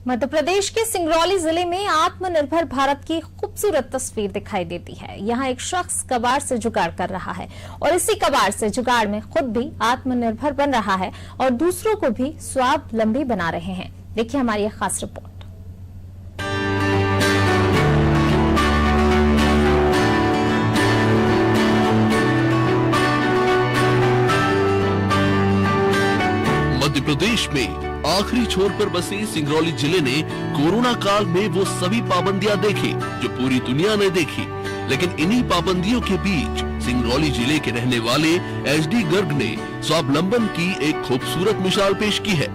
मध्य प्रदेश के सिंगरौली जिले में आत्मनिर्भर भारत की खूबसूरत तस्वीर दिखाई देती है। यहाँ एक शख्स कबाड़ से जुगाड़ कर रहा है और इसी कबाड़ से जुगाड़ में खुद भी आत्मनिर्भर बन रहा है और दूसरों को भी स्वावलंबी बना रहे हैं। देखिए हमारी एक खास रिपोर्ट। मध्य प्रदेश में आखिरी छोर पर बसे सिंगरौली जिले ने कोरोना काल में वो सभी पाबंदियां देखी जो पूरी दुनिया ने देखी, लेकिन इन्हीं पाबंदियों के बीच सिंगरौली जिले के रहने वाले एचडी गर्ग ने स्वावलंबन की एक खूबसूरत मिसाल पेश की है।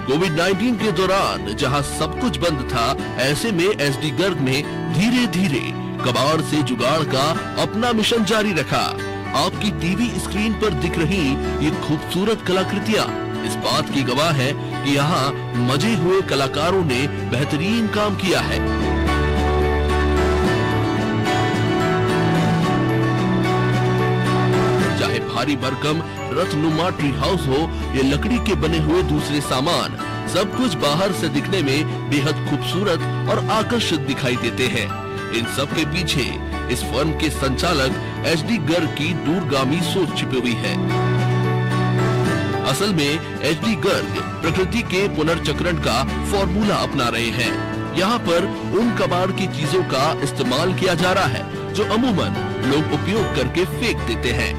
कोविड-19 के दौरान जहां सब कुछ बंद था, ऐसे में एचडी गर्ग ने धीरे धीरे कबाड़ से जुगाड़ का अपना मिशन जारी रखा। आपकी टीवी स्क्रीन पर दिख रही ये खूबसूरत कलाकृतियां इस बात की गवाह है कि यहाँ मजे हुए कलाकारों ने बेहतरीन काम किया है। चाहे भारी भरकम रथनुमा ट्री हाउस हो या लकड़ी के बने हुए दूसरे सामान, सब कुछ बाहर से दिखने में बेहद खूबसूरत और आकर्षक दिखाई देते हैं। इन सब के पीछे इस फर्म के संचालक एचडी गर्ग की दूरगामी सोच छिपी हुई है। असल में एचडी गर्ग प्रकृति के पुनर्चक्रण का फॉर्मूला अपना रहे हैं। यहाँ पर उन कबाड़ की चीजों का इस्तेमाल किया जा रहा है जो अमूमन लोग उपयोग करके फेंक देते हैं।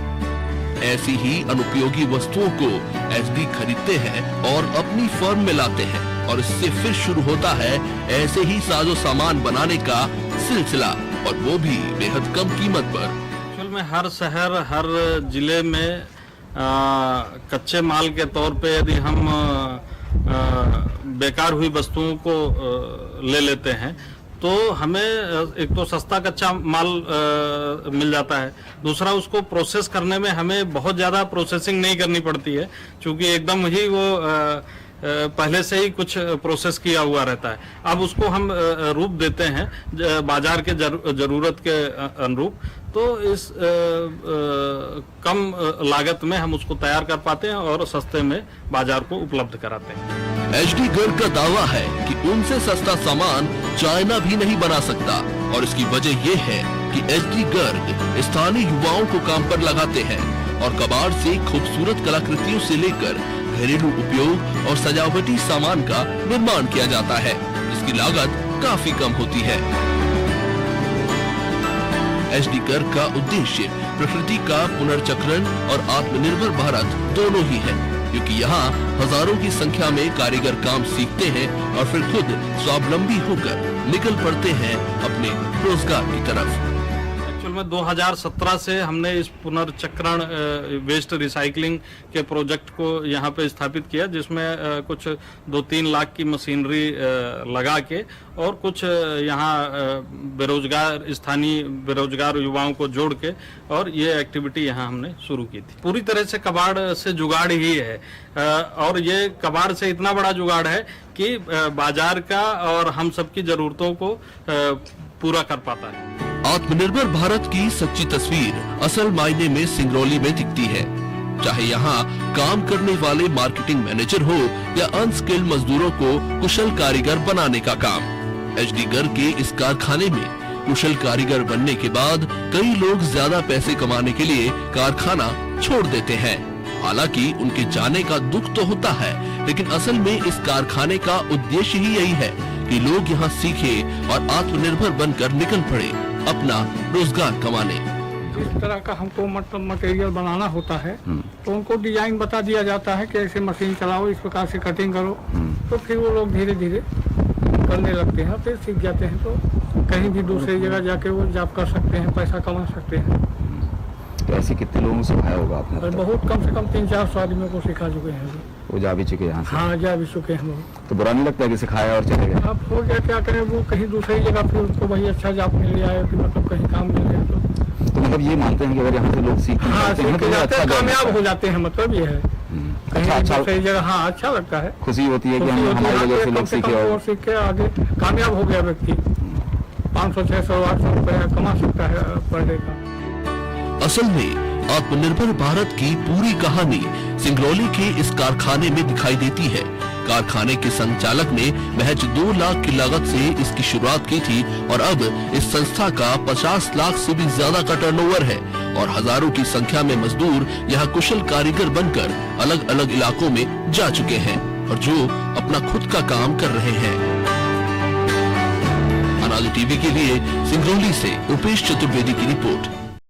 ऐसी ही अनुपयोगी वस्तुओं को एचडी खरीदते हैं और अपनी फर्म में लाते हैं और इससे फिर शुरू होता है ऐसे ही साजो सामान बनाने का सिलसिला, और वो भी बेहद कम कीमत पर। एक्चुअल में हर शहर, हर जिले में कच्चे माल के तौर पे यदि हम बेकार हुई वस्तुओं को ले लेते हैं तो हमें एक तो सस्ता कच्चा माल मिल जाता है, दूसरा उसको प्रोसेस करने में हमें बहुत ज़्यादा प्रोसेसिंग नहीं करनी पड़ती है, क्योंकि एकदम ही वो पहले से ही कुछ प्रोसेस किया हुआ रहता है। अब उसको हम रूप देते हैं बाजार के जरूरत के अनुरूप, तो इस कम लागत में हम उसको तैयार कर पाते हैं और सस्ते में बाजार को उपलब्ध कराते हैं। एचडी गर्ग का दावा है कि उनसे सस्ता सामान चाइना भी नहीं बना सकता, और इसकी वजह ये है कि एचडी गर्ग स्थानीय युवाओं को काम पर लगाते हैं और कबाड़ से खूबसूरत कलाकृतियों से लेकर घरेलू उपयोग और सजावटी सामान का निर्माण किया जाता है, जिसकी लागत काफी कम होती है। एचडी गर्ग का उद्देश्य प्रकृति का पुनर्चक्रण और आत्मनिर्भर भारत दोनों ही है, क्योंकि यहाँ हजारों की संख्या में कारीगर काम सीखते हैं और फिर खुद स्वावलंबी होकर निकल पड़ते हैं अपने रोजगार की तरफ। में 2017 से हमने इस पुनर्चक्रण वेस्ट रिसाइकलिंग के प्रोजेक्ट को यहाँ पे स्थापित किया, जिसमें कुछ 2-3 लाख की मशीनरी लगा के और कुछ यहाँ बेरोजगार स्थानीय बेरोजगार युवाओं को जोड़ के और ये एक्टिविटी यहाँ हमने शुरू की थी। पूरी तरह से कबाड़ से जुगाड़ ही है, और ये कबाड़ से इतना बड़ा जुगाड़ है कि बाजार का और हम सबकी जरूरतों को पूरा कर पाता है। आत्मनिर्भर भारत की सच्ची तस्वीर असल मायने में सिंगरौली में दिखती है। चाहे यहाँ काम करने वाले मार्केटिंग मैनेजर हो या अनस्किल्ड मजदूरों को कुशल कारीगर बनाने का काम, एचडी गर्ग के इस कारखाने में कुशल कारीगर बनने के बाद कई लोग ज्यादा पैसे कमाने के लिए कारखाना छोड़ देते हैं। हालांकि उनके जाने का दुख तो होता है, लेकिन असल में इस कारखाने का उद्देश्य ही यही है कि लोग यहाँ सीखे और आत्मनिर्भर बनकर निकल पड़े अपना रोजगार कमाने। इस तरह का हमको मतलब मटेरियल बनाना होता है तो उनको डिजाइन बता दिया जाता है कि ऐसे मशीन चलाओ, इस प्रकार से कटिंग करो, तो फिर वो लोग धीरे धीरे करने लगते हैं, फिर सीख जाते हैं, तो कहीं भी दूसरी जगह जाके वो जॉब कर सकते हैं, पैसा कमा सकते हैं। तो ऐसे कितने लोगों को सिखाया होगा आपने? बहुत कम से कम 300-400 आदमियों को सिखा चुके हैं। वो जा भी चुके यहाँ से? हाँ, जा भी चुके हैं लोग। तो बुरा नहीं लगता कि सिखाया और चले गए? अब हो गया, क्या करें, वो कहीं दूसरी जगह फिर उसको वही अच्छा जॉब मिल गया है, कि मतलब कहीं काम मिल गया तो मतलब ये मानते हैं कि अगर यहाँ से लोग सीख कामयाब हो जाते हैं, मतलब ये है कहीं दूसरी जगह। हाँ, अच्छा लगता है, खुशी होती है कि हमारी वजह से लोग सीखे और सीख के आगे कामयाब हो गया व्यक्ति 500, 600, 800 रुपया कमा सकता है पर डे का। असल में आत्मनिर्भर भारत की पूरी कहानी सिंगरौली के इस कारखाने में दिखाई देती है, कारखाने के संचालक ने महज 2 लाख की लागत से इसकी शुरुआत की थी और अब इस संस्था का 50 लाख से भी ज्यादा का टर्नओवर है और हजारों की संख्या में मजदूर यहाँ कुशल कारीगर बनकर अलग अलग इलाकों में जा चुके हैं और जो अपना खुद का काम कर रहे हैं। अनाज टीवी के लिए सिंगरौली से उपेश चतुर्वेदी की रिपोर्ट।